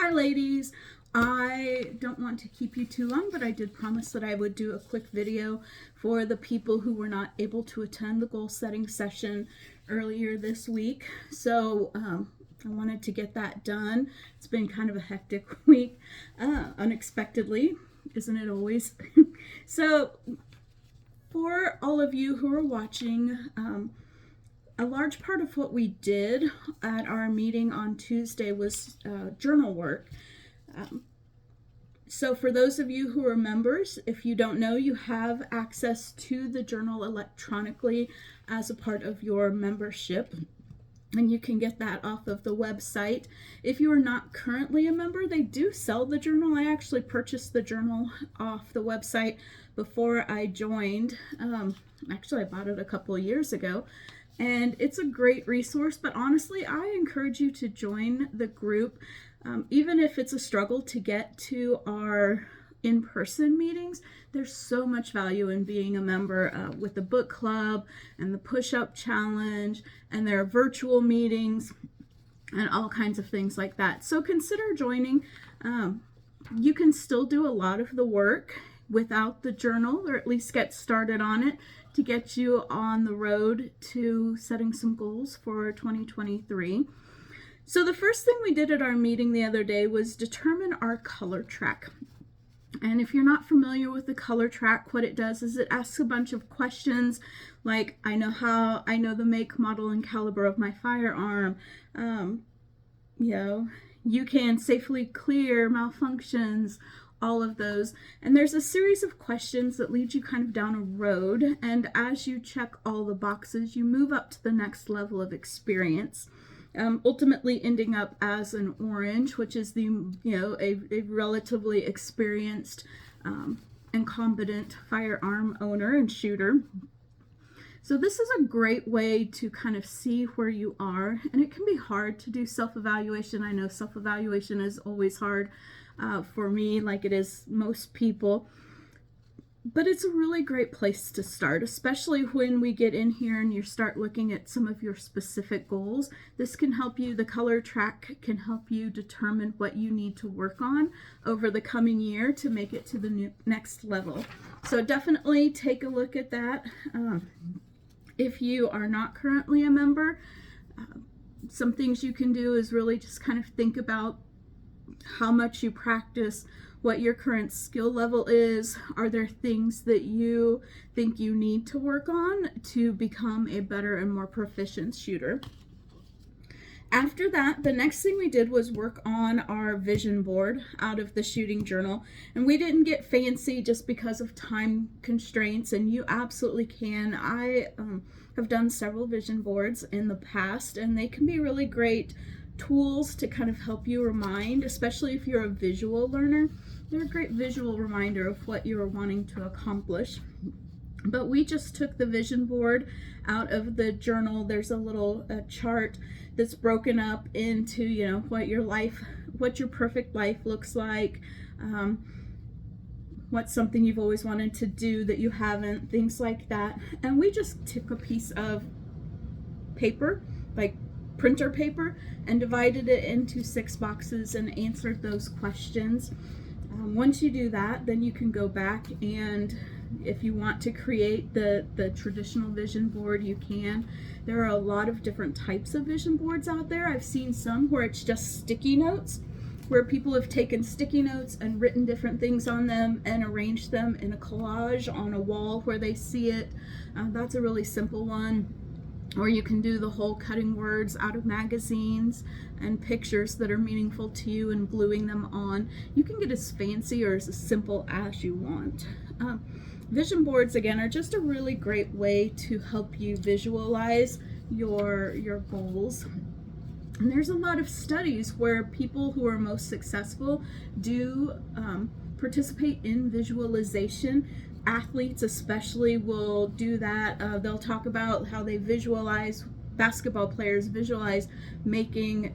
Hi ladies, I don't want to keep you too long, but I did promise that I would do a quick video for the people who were not able to attend the goal setting session earlier this week. So I wanted to get that done. It's been kind of a hectic week, unexpectedly, isn't it always? So for all of you who are watching, a large part of what we did at our meeting on Tuesday was journal work. So for those of you who are members, if you don't know, you have access to the journal electronically as a part of your membership, and you can get that off of the website. If you are not currently a member, they do sell the journal. I actually purchased the journal off the website before I joined. Actually, I bought it a couple of years ago. And it's a great resource, but honestly, I encourage you to join the group. Even if it's a struggle to get to our in-person meetings, there's so much value in being a member with the book club and the push-up challenge, and there are virtual meetings and all kinds of things like that. So consider joining. You can still do a lot of the work without the journal, or at least get started on it to get you on the road to setting some goals for 2023. So the first thing we did at our meeting the other day was determine our color track. And if you're not familiar with the color track, what it does is it asks a bunch of questions like, I know the make, model, and caliber of my firearm. You can safely clear malfunctions, all of those. And there's a series of questions that lead you kind of down a road. And as you check all the boxes, you move up to the next level of experience. Ultimately ending up as an orange, which is a relatively experienced and competent firearm owner and shooter. So this is a great way to kind of see where you are, and it can be hard to do self-evaluation. I know self-evaluation is always hard for me, like it is most people. But it's a really great place to start, especially when we get in here and you start looking at some of your specific goals. This can help you, the color track can help you determine what you need to work on over the coming year to make it to the next level. So definitely take a look at that. If you are not currently a member, some things you can do is really just kind of think about how much you practice, what your current skill level is. Are there things that you think you need to work on to become a better and more proficient shooter? After that, the next thing we did was work on our vision board out of the shooting journal. And we didn't get fancy just because of time constraints, and you absolutely can. I have done several vision boards in the past, and they can be really great tools to kind of help you remind, especially if you're a visual learner. They're a great visual reminder of what you're wanting to accomplish. But we just took the vision board out of the journal. There's a little chart that's broken up into, what your perfect life looks like, what's something you've always wanted to do that you haven't, things like that. And we just took a piece of paper, like printer paper, and divided it into 6 boxes and answered those questions. Once you do that, then you can go back, and if you want to create the traditional vision board, you can. There are a lot of different types of vision boards out there. I've seen some where it's just sticky notes, where people have taken sticky notes and written different things on them and arranged them in a collage on a wall where they see it. That's a really simple one. Or you can do the whole cutting words out of magazines and pictures that are meaningful to you and gluing them on. You can get as fancy or as simple as you want. Vision boards, again, are just a really great way to help you visualize your goals. And there's a lot of studies where people who are most successful do participate in visualization. Athletes especially will do that. They'll talk about how they visualize, basketball players visualize making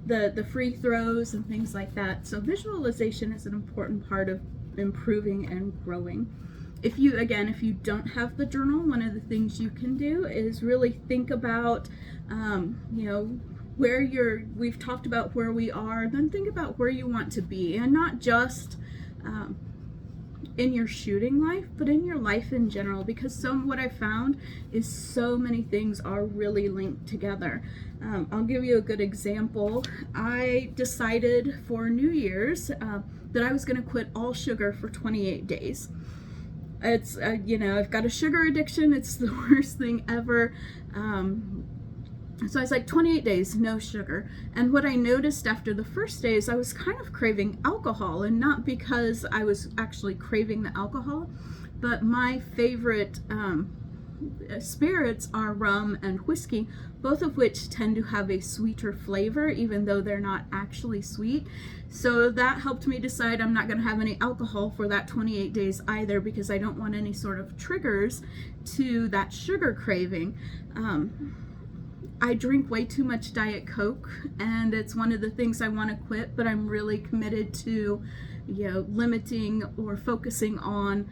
the free throws and things like that. So visualization is an important part of improving and growing. If you don't have the journal, one of the things you can do is really think about, we've talked about where we are, then think about where you want to be, and not just in your shooting life, but in your life in general, because what I found is so many things are really linked together. I'll give you a good example. I decided for New Year's that I was going to quit all sugar for 28 days. It's, I've got a sugar addiction. It's the worst thing ever. So I was like, 28 days, no sugar. And what I noticed after the first day is I was kind of craving alcohol, and not because I was actually craving the alcohol, but my favorite spirits are rum and whiskey, both of which tend to have a sweeter flavor, even though they're not actually sweet. So that helped me decide I'm not going to have any alcohol for that 28 days either, because I don't want any sort of triggers to that sugar craving. I drink way too much Diet Coke, and it's one of the things I want to quit, but I'm really committed to, limiting or focusing on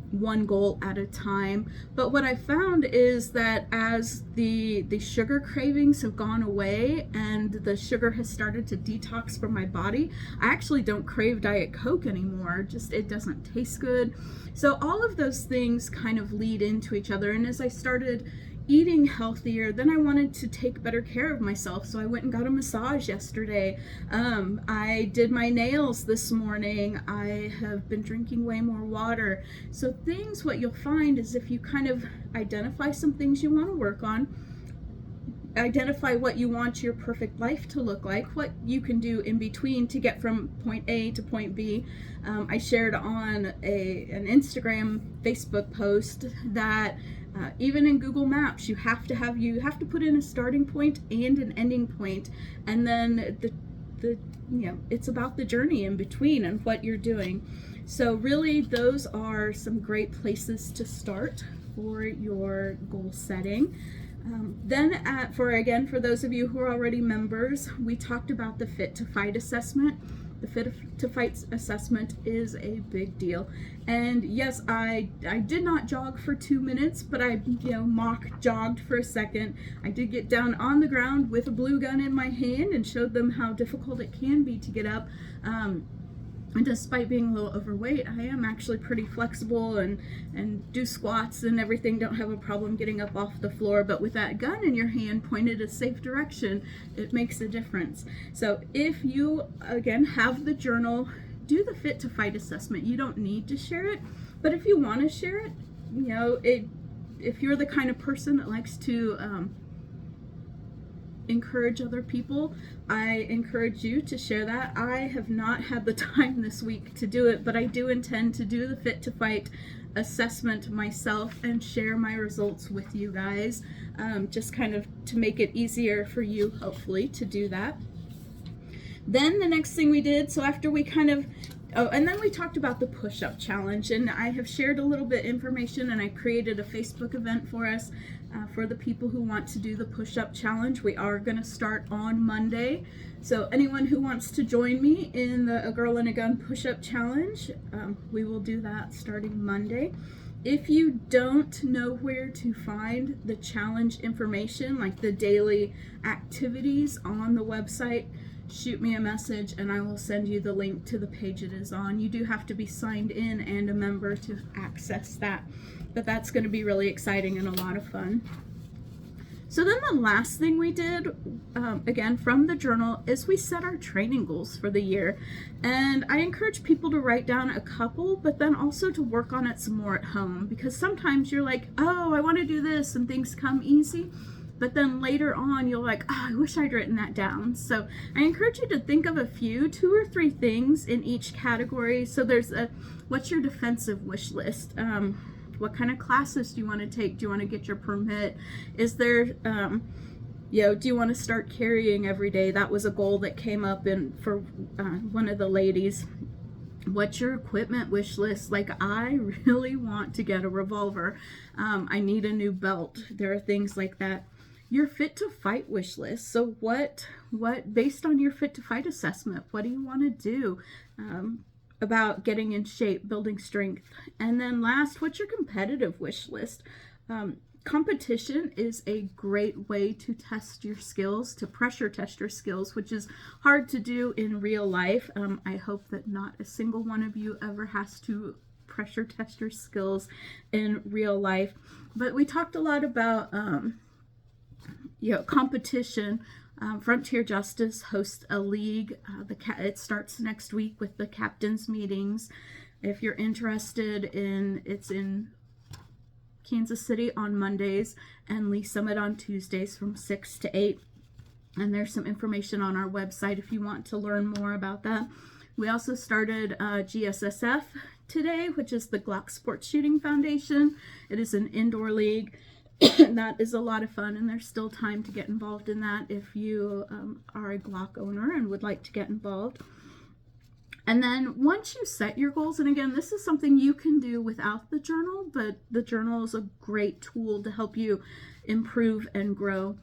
one goal at a time. But what I found is that as the sugar cravings have gone away and the sugar has started to detox from my body, I actually don't crave Diet Coke anymore. Just, it doesn't taste good. So all of those things kind of lead into each other. And as I started eating healthier, then I wanted to take better care of myself, so I went and got a massage yesterday. I did my nails this morning. I have been drinking way more water. So what you'll find is, if you kind of identify some things you want to work on, identify what you want your perfect life to look like, what you can do in between to get from point A to point B. I shared on an Instagram, Facebook post that even in Google Maps, you have to put in a starting point and an ending point, and then it's about the journey in between and what you're doing. So really, those are some great places to start for your goal setting. For those of you who are already members, we talked about the Fit to Fight assessment. The Fit to Fight assessment is a big deal. And yes, I did not jog for 2 minutes, but I mock jogged for a second. I did get down on the ground with a blue gun in my hand and showed them how difficult it can be to get up. And despite being a little overweight, I am actually pretty flexible and do squats and everything. Don't have a problem getting up off the floor. But with that gun in your hand pointed a safe direction, it makes a difference. So if you, again, have the journal, do the Fit to Fight assessment. You don't need to share it, but if you want to share it, if you're the kind of person that likes to encourage other people, I encourage you to share that. I have not had the time this week to do it, but I do intend to do the Fit to Fight assessment myself and share my results with you guys, just kind of to make it easier for you, hopefully, to do that. Then the next thing we did, so after we and then we talked about the push-up challenge, and I have shared a little bit information, and I created a Facebook event for us for the people who want to do the push-up challenge. We are going to start on Monday, so anyone who wants to join me in the A Girl and a Gun push-up challenge, we will do that starting Monday. If you don't know where to find the challenge information, like the daily activities on the website, shoot me a message and I will send you the link to the page it is on. You do have to be signed in and a member to access that, but that's going to be really exciting and a lot of fun. So then the last thing we did, again from the journal, is we set our training goals for the year. And I encourage people to write down a couple, but then also to work on it some more at home, because sometimes you're like, oh, I want to do this, and things come easy. But then later on, you're like, oh, I wish I'd written that down. So I encourage you to think of a few, 2 or 3 things in each category. So there's what's your defensive wish list? What kind of classes do you want to take? Do you want to get your permit? Is there, do you want to start carrying every day? That was a goal that came up for one of the ladies. What's your equipment wish list? Like, I really want to get a revolver. I need a new belt. There are things like that. Your Fit to Fight wish list. So what based on your Fit to Fight assessment, what do you want to do about getting in shape, building strength? And then last, what's your competitive wish list? competition is a great way to test your skills, to pressure test your skills, which is hard to do in real life. I hope that not a single one of you ever has to pressure test your skills in real life. But we talked a lot about competition. Frontier Justice hosts a league. It starts next week with the captains meetings. If you're interested it's in Kansas City on Mondays and Lee Summit on Tuesdays from 6 to 8. And there's some information on our website if you want to learn more about that. We also started GSSF today, which is the Glock Sports Shooting Foundation. It is an indoor league. That is a lot of fun, and there's still time to get involved in that if you are a Glock owner and would like to get involved. And then once you set your goals, and again, this is something you can do without the journal, but the journal is a great tool to help you improve and grow.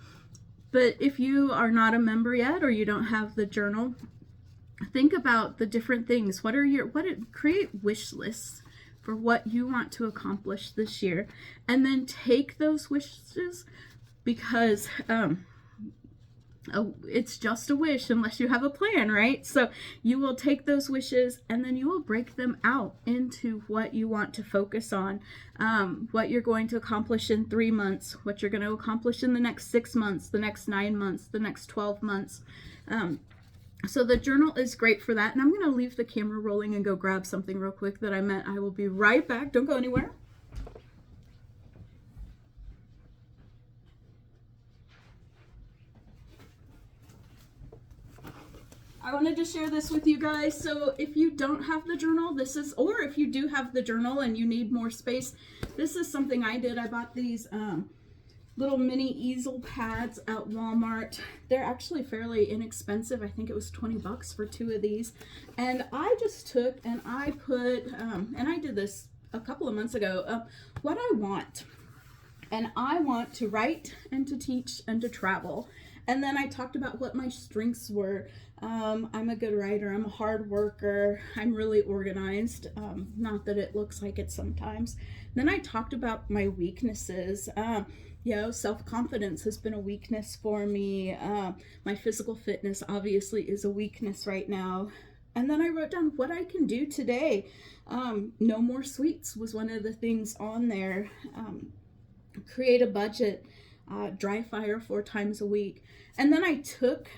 But if you are not a member yet or you don't have the journal, think about the different things. Create wish lists for what you want to accomplish this year, and then take those wishes, because it's just a wish unless you have a plan, right? So you will take those wishes and then you will break them out into what you want to focus on, what you're going to accomplish in 3 months, what you're going to accomplish in the next 6 months, the next 9 months, the next 12 months. So the journal is great for that. And I'm going to leave the camera rolling and go grab something real quick that I meant. I will be right back. Don't go anywhere. I wanted to share this with you guys. So if you don't have the journal, or if you do have the journal and you need more space, this is something I did. I bought these little mini easel pads at Walmart. They're actually fairly inexpensive. I think it was $20 for 2 of these. And I just took and I put, and I did this a couple of months ago, what I want. And I want to write and to teach and to travel. And then I talked about what my strengths were. I'm a good writer. I'm a hard worker. I'm really organized. Not that it looks like it sometimes. Then I talked about my weaknesses. Self-confidence has been a weakness for me. My physical fitness obviously is a weakness right now. And then I wrote down what I can do today. No more sweets was one of the things on there. Create a budget. Dry fire 4 times a week. And then I took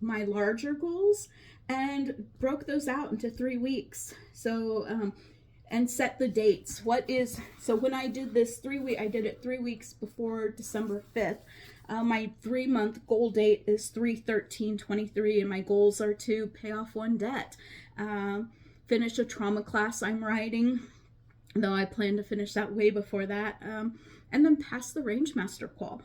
my larger goals and broke those out into 3 weeks. So, and set the dates. So when I did this I did it 3 weeks before December 5th. My 3-month goal date is 3/13/23, and my goals are to pay off 1 debt, finish a trauma class I'm writing, though I plan to finish that way before that, and then pass the Rangemaster qual.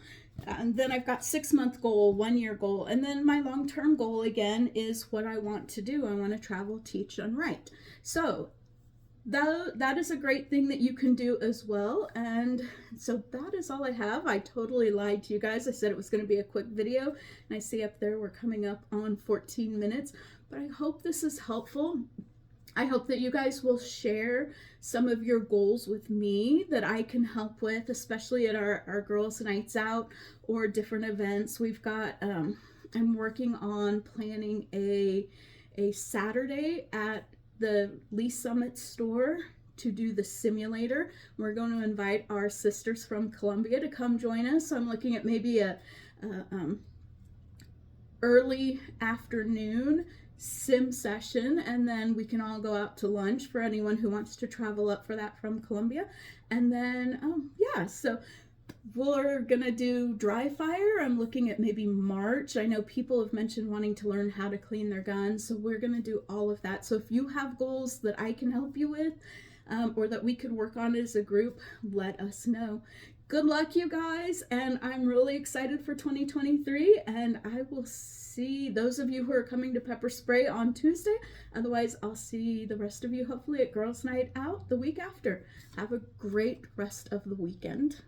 And then I've got 6-month goal, 1-year goal, and then my long-term goal again is what I want to do. I want to travel, teach, and write. So that is a great thing that you can do as well. And so that is all I have. I totally lied to you guys. I said it was going to be a quick video, and I see up there we're coming up on 14 minutes, but I hope this is helpful. I hope that you guys will share some of your goals with me that I can help with, especially at our girls' nights out or different events. We've got, I'm working on planning a Saturday at the Lee Summit store to do the simulator. We're going to invite our sisters from Columbia to come join us. So I'm looking at maybe a early afternoon sim session, and then we can all go out to lunch for anyone who wants to travel up for that from Columbia. And then so we're gonna do dry fire. I'm looking at maybe March. I know people have mentioned wanting to learn how to clean their guns, so we're gonna do all of that. So if you have goals that I can help you with, or that we could work on as a group, let us know. Good luck, you guys, and I'm really excited for 2023, and I will see those of you who are coming to Pepper Spray on Tuesday. Otherwise, I'll see the rest of you hopefully at Girls' Night Out the week after. Have a great rest of the weekend.